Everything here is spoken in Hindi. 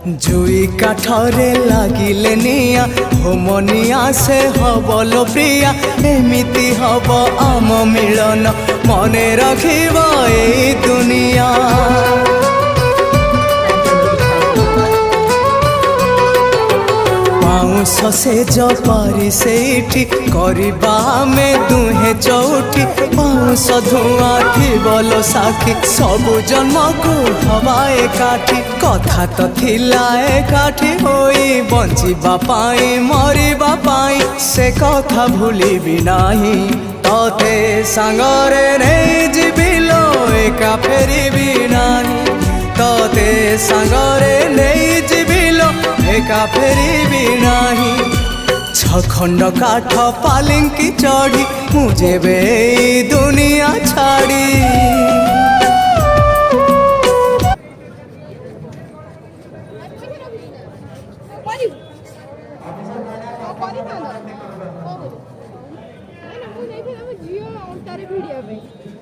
जुई काठरे लागिले निया होमनिया से हबलो प्रिया एमिति हब आम मिलन मने रखिब ए दुनिया। पाउंस से जपारी सेठी करबा में दुहे चौठी पाउंस धुआं थिबलो साखी सबु जन्म को हवाए काठी कथा तो थिला एकाठी होई बंचिबा पाई मरिबा पाई से कथा भूलिबी नाही तोते सांगरे नहीं जीविलो एका फेरिबी नाही तोते सांगरे नहीं जीविलो एका फेरिबी नाही। छखंड काठ पालिंकी चढ़ी मुझे बे दुनिया छाड़ी। भिडियो